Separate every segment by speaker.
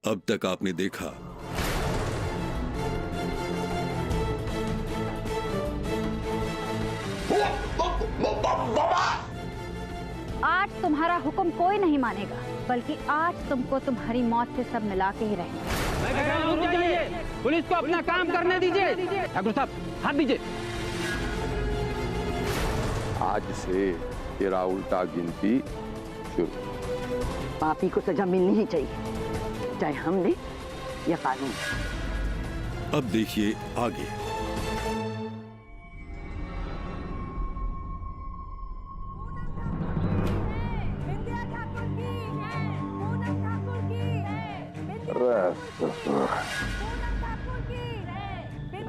Speaker 1: अब तक आपने देखा
Speaker 2: आज तुम्हारा हुक्म कोई नहीं मानेगा, बल्कि आज तुमको तुम्हारी मौत से सब मिला के ही रहेंगे।
Speaker 3: रुक जाइए, पुलिस को अपना काम करने दीजिए। ठाकुर साहब हाथ दीजिए।
Speaker 4: आज से तेरा उल्टा गिनती शुरू।
Speaker 5: पापी को सजा मिलनी ही चाहिए, चाहे हमने या कानून।
Speaker 1: अब देखिए आगे।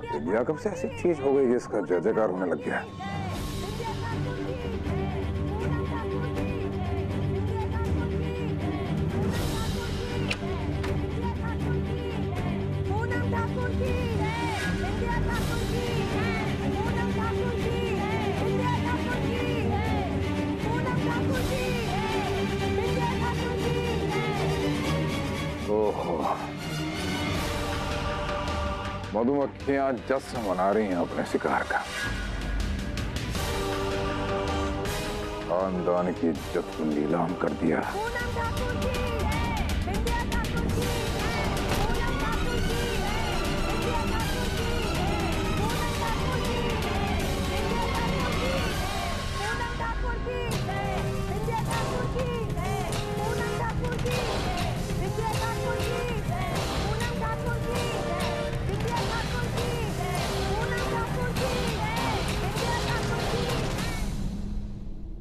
Speaker 4: इंडिया कब से ऐसी चीज हो गई जिसका जय जयकार होने लग गया। मधुमक्खियां जश्न मना रही हैं अपने शिकार का। खानदान की इज्जत को नीलाम कर दिया।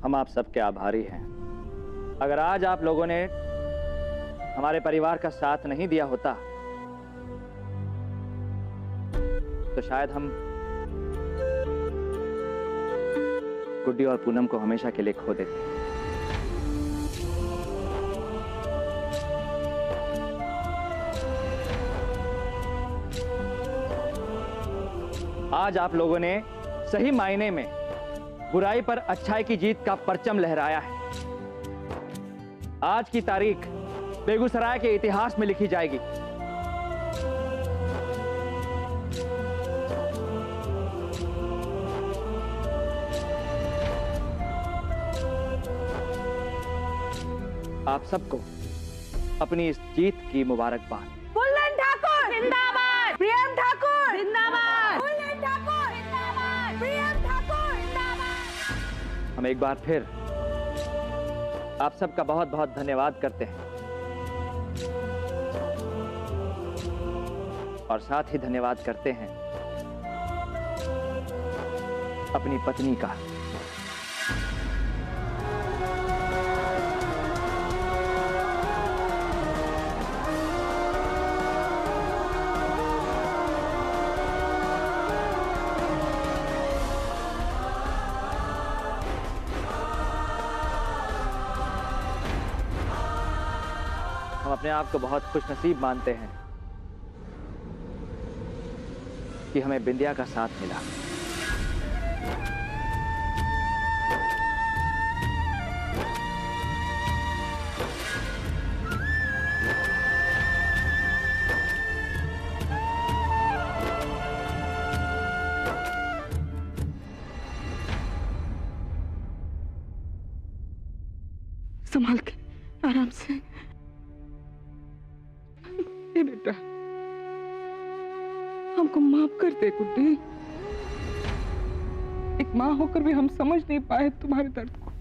Speaker 3: हम आप सबके आभारी हैं। अगर आज आप लोगों ने हमारे परिवार का साथ नहीं दिया होता तो शायद हम गुड्डी और पूनम को हमेशा के लिए खो देते। आज आप लोगों ने सही मायने में बुराई पर अच्छाई की जीत का परचम लहराया है। आज की तारीख बेगूसराय के इतिहास में लिखी जाएगी। आप सबको अपनी इस जीत की मुबारकबाद।
Speaker 2: बुल्लन ठाकुर जिंदाबाद, प्रियम ठाकुर जिंदाबाद, बुल्लन ठाकुर जिंदाबाद, प्रियम ठाकुर जिंदाबाद।
Speaker 3: हम एक बार फिर आप सबका बहुत बहुत धन्यवाद करते हैं और साथ ही धन्यवाद करते हैं अपनी पत्नी का। हम अपने आप को बहुत खुशनसीब मानते हैं कि हमें बिंदिया का साथ मिला।
Speaker 6: संभाल के, आराम से। ए बेटा, हमको माफ कर दे गुड्डी। एक माँ होकर भी हम समझ नहीं पाए तुम्हारे दर्द को।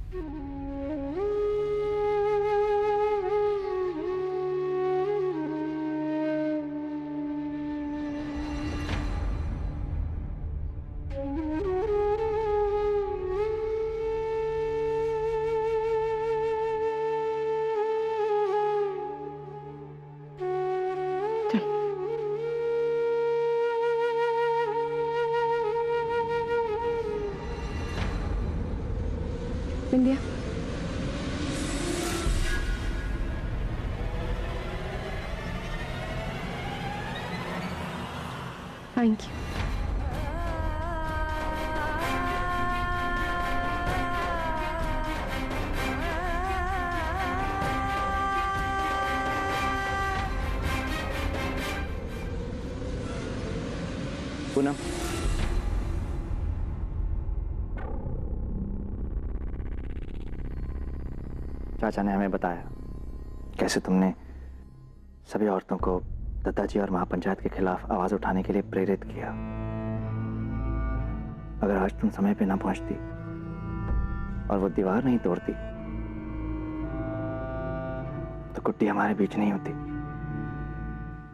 Speaker 2: बिंदिया,
Speaker 6: थैंक यू।
Speaker 3: पूनम, चाचा ने हमें बताया कैसे तुमने सभी औरतों को दत्ताजी और महापंचायत के खिलाफ आवाज उठाने के लिए प्रेरित किया। अगर आज तुम समय पे ना पहुंचती और वो दीवार नहीं तोड़ती तो कुट्टी हमारे बीच नहीं होती।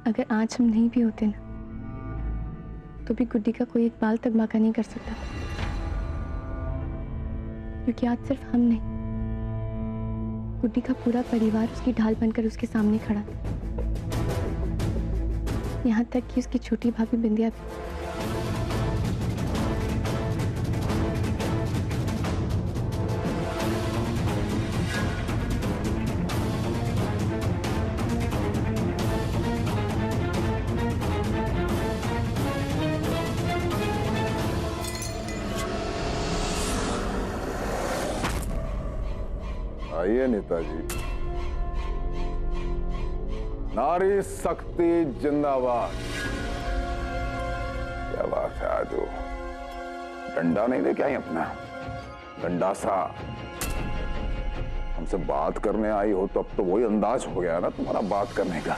Speaker 7: अगर आज हम नहीं भी होते ना तो भी गुड्डी का कोई एक बाल तक बाका नहीं कर सकता, क्योंकि आज सिर्फ हम नहीं, गुड्डी का पूरा परिवार उसकी ढाल बनकर उसके सामने खड़ा था। यहाँ तक कि उसकी छोटी भाभी बिंदिया भी।
Speaker 4: आइए नेताजी। नारी शक्ति जिंदाबाद। क्या बात है, आज वो डंडा नहीं लेके आई अपना, डंडासा। हमसे बात करने आई हो तो अब तो वही अंदाज हो गया ना तुम्हारा बात करने का।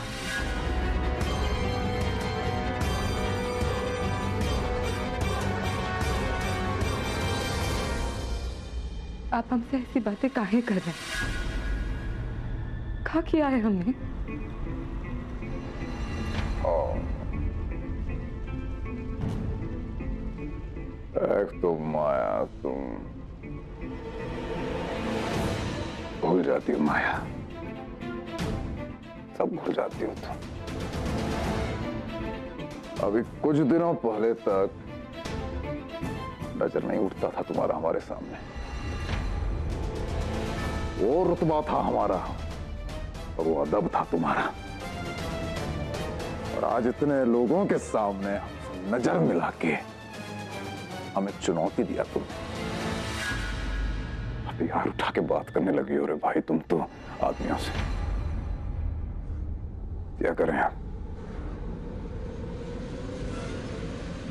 Speaker 6: आप हमसे ऐसी बातें काहे कर रहे हैं? क्या किया है हमने?
Speaker 4: एक तो माया, तुम भूल जाती हो माया, सब भूल जाती हो तुम। अभी कुछ दिनों पहले तक नजर नहीं उठता था तुम्हारा हमारे सामने। वो रुतबा था हमारा और वो अदब था तुम्हारा, और आज इतने लोगों के सामने नजर मिला के हमें चुनौती दिया तुमने। अभी यार उठा के बात करने लगी हो रे भाई तुम तो आदमियों से। क्या करें हम,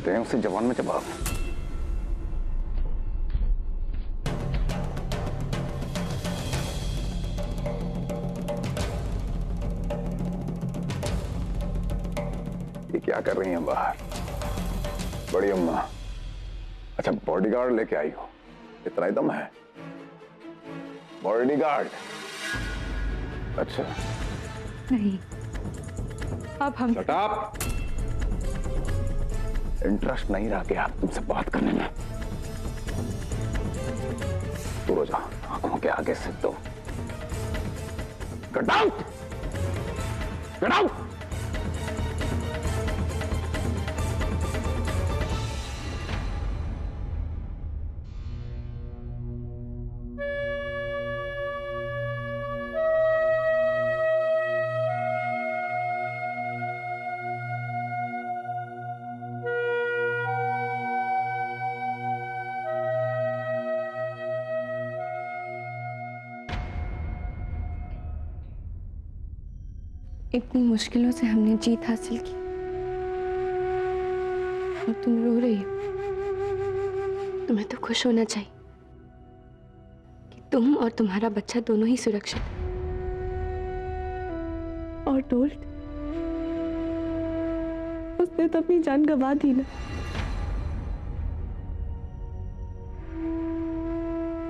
Speaker 4: दें उसे जवान में जवाब। ये क्या कर रही हैं बाहर? बड़ी अम्मा, अच्छा बॉडीगार्ड लेके आई हो, इतना ही दम है? बॉडीगार्ड? अच्छा
Speaker 6: नहीं, अब हम
Speaker 4: शट अप। इंटरेस्ट नहीं रहा कि आप तुमसे बात करने में। दूर हो जाओ, आंखों के आगे से दो। Get out, get out.
Speaker 7: इतनी मुश्किलों से हमने जीत हासिल की और तुम रो रही हो। तुम्हें तो खुश होना चाहिए कि तुम और तुम्हारा बच्चा दोनों ही सुरक्षित हैं। और डोल्ट, उसने तो अपनी जान गंवा दी ना।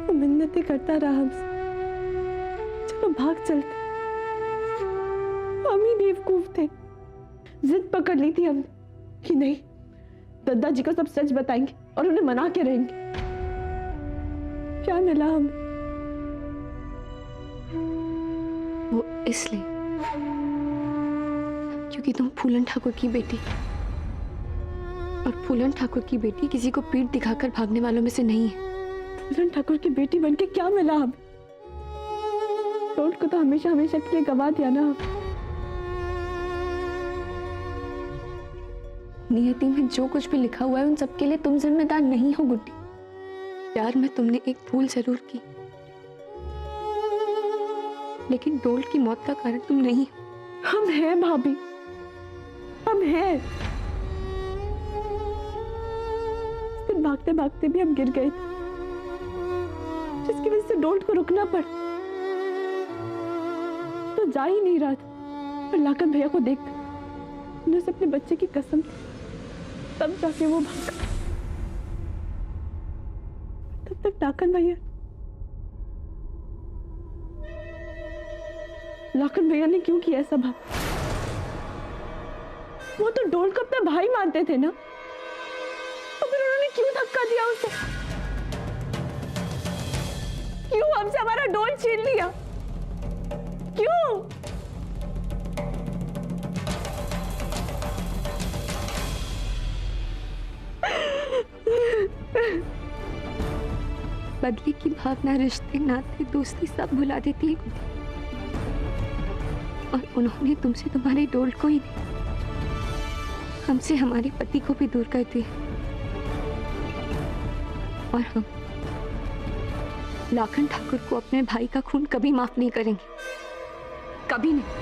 Speaker 7: वो मिन्नतें करता रहा हमसे, चलो भाग चलते। हम ही बेवकूफ थे, जिद पकड़ ली थी हमने कि नहीं, दादाजी को सब सच बताएंगे और उन्हें मना के रहेंगे। क्या मिला हमें? वो इसलिए क्योंकि तुम फूलन ठाकुर की बेटी, और फूलन ठाकुर की बेटी किसी को पीठ दिखाकर भागने वालों में से नहीं है। फूलन ठाकुर की बेटी बनके क्या मिला हमें? टोट को तो हमेशा हमेशा के लिए गवा दिया ना। नियति में जो कुछ भी लिखा हुआ है उन सबके लिए तुम जिम्मेदार नहीं हो गुड्डी। प्यार में तुमने एक भूल जरूर की, लेकिन डोल्ट की मौत का कारण तुम नहीं हो। हम हैं भाभी, हम हैं। भागते भागते भी हम गिर गए थे, जिसकी वजह से डोल्ट को रुकना पड़ा। तो जा ही नहीं रहा था, पर लाखन भैया को देख उन्हें अपने बच्चे की कसम थी, तब जाके वो भागा। तब तक लाखन भैया ने क्यों किया ऐसा भाग? वो तो डोल्ट को अपना भाई मानते थे ना, तो फिर उन्होंने क्यों धक्का दिया उसे? क्यों हमसे हमारा डोल्ट छीन लिया? क्यों?
Speaker 6: बदले की भावना रिश्ते, नाते, दोस्ती सब भुला देती है। और उन्होंने तुमसे तुम्हारे डोल्ट को ही नहीं, हमसे हमारे पति को भी दूर कर दिया। और हम लाखन ठाकुर को अपने भाई का खून कभी माफ नहीं करेंगे, कभी नहीं।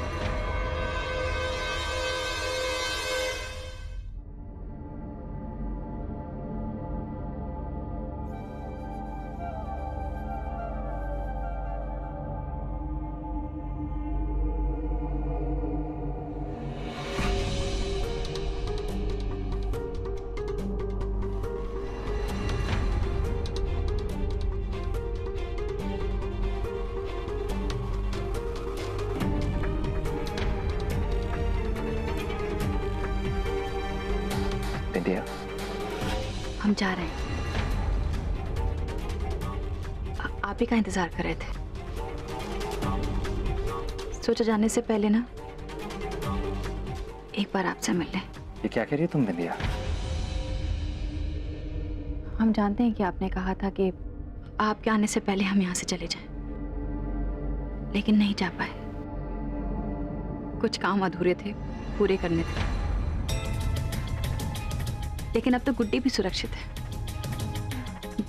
Speaker 3: बिंदिया,
Speaker 2: हम जा रहे हैं। आप ही का इंतजार कर रहे थे। सोचा जाने से पहले ना एक बार आपसे मिल लें।
Speaker 3: ये क्या कह रही हो तुम बिंदिया?
Speaker 2: हम जानते हैं कि आपने कहा था कि आपके आने से पहले हम यहाँ से चले जाएं, लेकिन नहीं जा पाए। कुछ काम अधूरे थे, पूरे करने थे। लेकिन अब तो गुड्डी भी सुरक्षित है।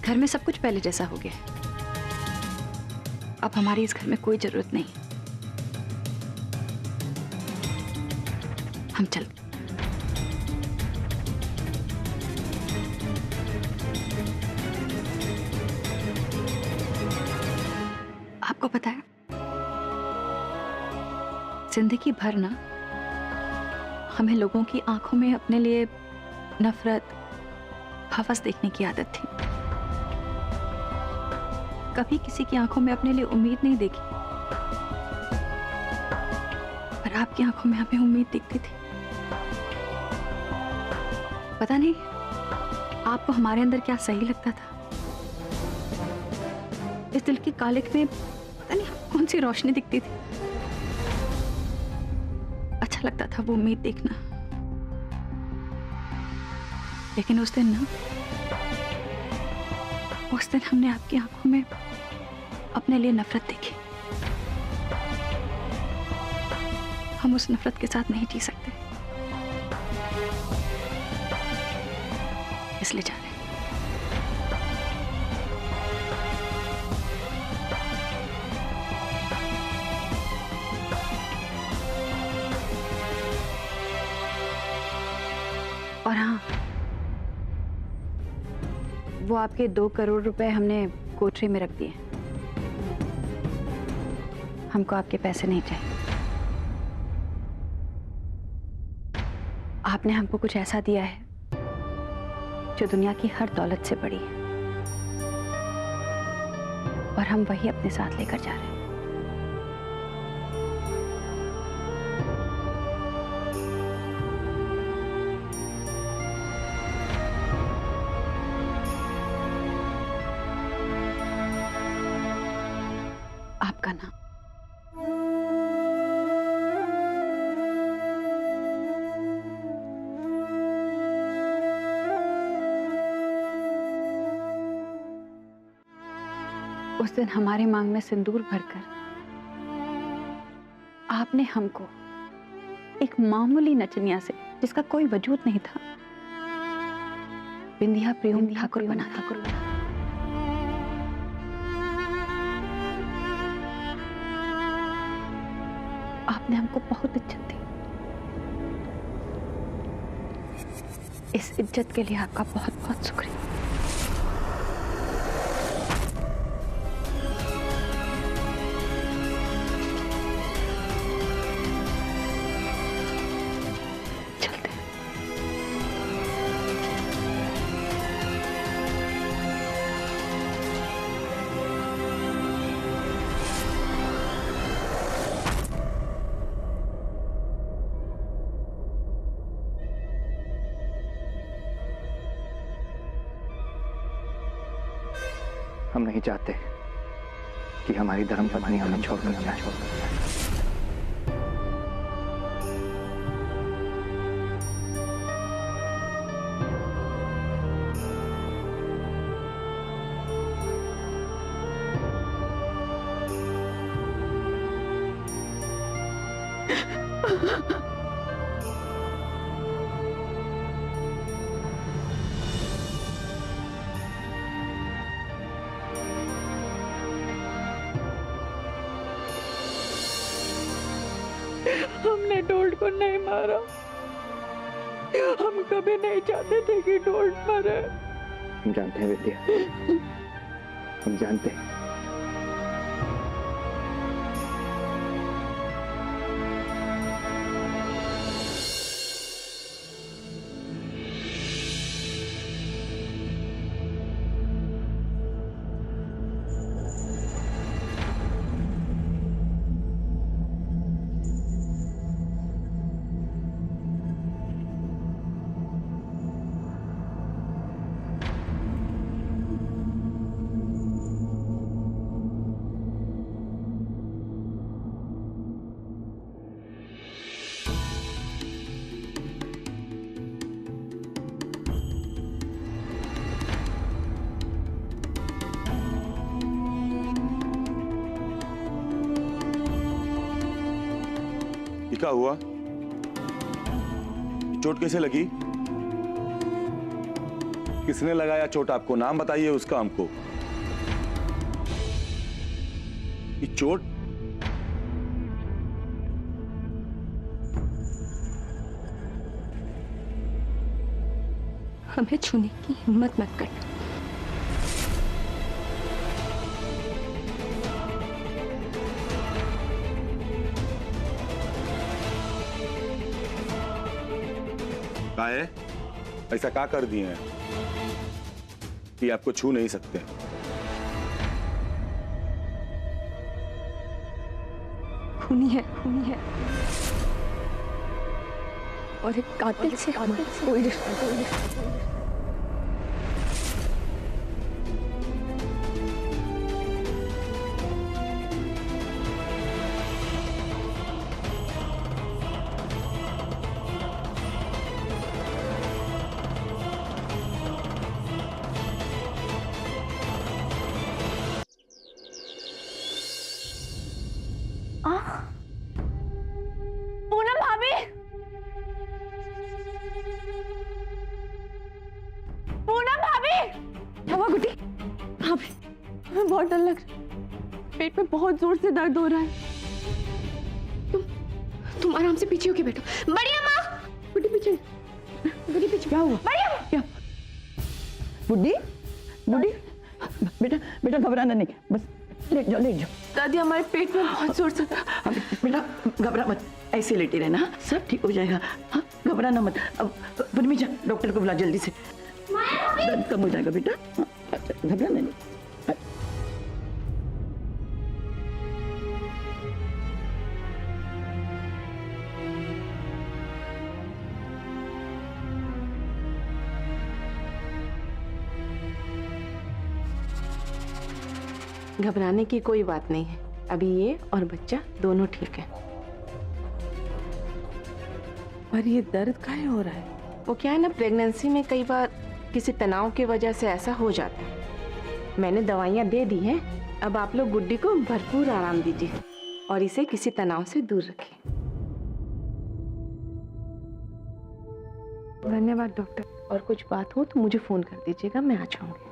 Speaker 2: घर में सब कुछ पहले जैसा हो गया है। अब हमारी इस घर में कोई जरूरत नहीं। हम चल। आपको पता है, जिंदगी भर ना हमें लोगों की आंखों में अपने लिए नफरत, हवस देखने की आदत थी। कभी किसी की आंखों में अपने लिए उम्मीद नहीं देखी, पर आपकी आंखों में हमें उम्मीद दिखती थी। पता नहीं आपको हमारे अंदर क्या सही लगता था। इस दिल की कालिक में पता नहीं कौन सी रोशनी दिखती थी। अच्छा लगता था वो उम्मीद देखना। लेकिन उस दिन हमने आपकी आंखों में अपने लिए नफरत देखी। हम उस नफरत के साथ नहीं जी सकते, इसलिए जा रहे हैं। और हाँ, वो आपके 2 करोड़ रुपए हमने कोठरी में रख दिए। हमको आपके पैसे नहीं चाहिए। आपने हमको कुछ ऐसा दिया है जो दुनिया की हर दौलत से बड़ी है, और हम वही अपने साथ लेकर जा रहे हैं। आपका नाम। उस दिन हमारे मांग में सिंदूर भरकर आपने हमको एक मामूली नचनिया से, जिसका कोई वजूद नहीं था, बिंदिया प्रियम ठाकुर बना दिया। आपने हमको बहुत इज्जत दी। इस इज्जत के लिए आपका बहुत बहुत शुक्रिया।
Speaker 3: हम नहीं चाहते कि हमारी धर्म पत्नी हमें छोड़कर जाए।
Speaker 7: हमने डोल्ट को नहीं मारा। हम कभी नहीं चाहते थे कि डोल्ट मरे।
Speaker 3: हम जानते हैं विद्या, हम जानते हैं।
Speaker 8: क्या हुआ? चोट कैसे लगी? किसने लगाया चोट आपको? नाम बताइए उसका हमको। ये चोट
Speaker 6: हमें छूने की हिम्मत मत कर।
Speaker 8: क्या है? ऐसा क्या कर दिए हैं कि आपको छू नहीं सकते?
Speaker 6: खूनी है, खूनी है और एक कातिल से कोई रिश्ता।
Speaker 7: पूनम भाभी, पूनम भाभी,
Speaker 6: क्या हुआ गुड्डी?
Speaker 7: भाभी हमें बहुत डर लग रहा है। पेट में बहुत जोर से दर्द हो रहा है।
Speaker 6: तुम आराम से पीछे होके बैठो। बड़ी अम्मा, गुड्डी पीछे, गुड्डी पीछे।
Speaker 5: क्या हुआ?
Speaker 6: बड़ी अम्मा,
Speaker 5: क्या? बुड्ढी, बुड्ढी, बेटा बेटा घबराना नहीं, बस लेट जाओ, लेट जाओ।
Speaker 7: दादी हमारे पेट में बहुत जोर से
Speaker 5: अब बेटा घबरा मत, ऐसे लेटे रहना, हाँ? सब ठीक हो जाएगा। हाँ, घबराना मत। अब पूनमी जा, डॉक्टर को बुला जल्दी से। दर्द कम हो जाएगा बेटा। हाँ, अच्छा, घबराना नहीं।
Speaker 9: घबराने की कोई बात नहीं है। अभी ये और बच्चा दोनों ठीक है।
Speaker 7: पर ये दर्द काहे हो रहा है?
Speaker 9: वो क्या है ना, प्रेगनेंसी में कई बार किसी तनाव की वजह से ऐसा हो जाता है। मैंने दवाइयाँ दे दी हैं। अब आप लोग गुड्डी को भरपूर आराम दीजिए और इसे किसी तनाव से दूर रखिए।
Speaker 6: धन्यवाद डॉक्टर।
Speaker 9: और कुछ बात हो तो मुझे फोन कर दीजिएगा, मैं आ जाऊंगी।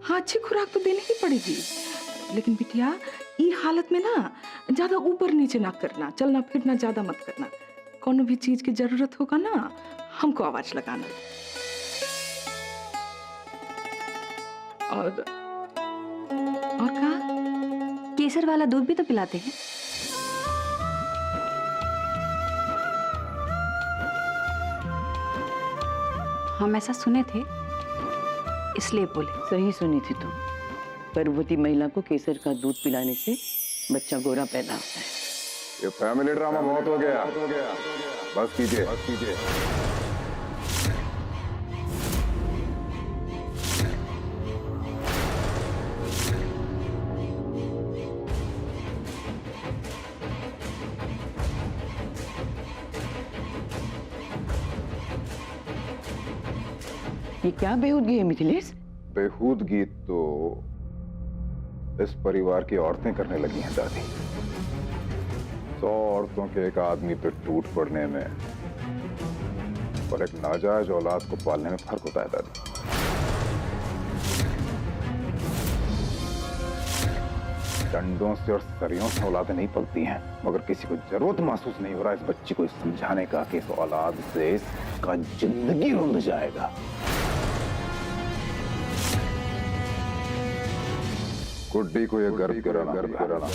Speaker 10: हाँ, अच्छी खुराक तो देनी ही पड़ेगी, लेकिन बिटिया ये हालत में ना ज्यादा ऊपर नीचे ना करना, चलना फिरना ज्यादा मत करना। कोनो भी चीज की जरूरत होगा ना, हमको आवाज लगाना। और कहा
Speaker 2: केसर वाला दूध भी तो पिलाते हैं। हम ऐसा सुने थे, इसलिए बोले।
Speaker 5: सही सुनी थी तुम। गर्भवती महिला को केसर का दूध पिलाने से बच्चा गोरा पैदा होता है।
Speaker 4: ये फैमिली ड्रामा बहुत हो गया। बस कीजिए, बस कीजिए।
Speaker 5: ये क्या बेहूदगी है मिथिलेश?
Speaker 4: बेहूदगी तो इस परिवार की औरतें करने लगी हैं दादी। 100 औरतों के एक आदमी पे टूट पड़ने में और एक नाजायज औलाद को पालने में फर्क होता है दादी। डंडों से और सरियों से औलादें नहीं पलती हैं, मगर किसी को जरूरत महसूस नहीं हो रहा इस बच्ची को समझाने का कि इस औलाद से इसका जिंदगी रुंध जाएगा। गुड्डी को ये गर्व कराना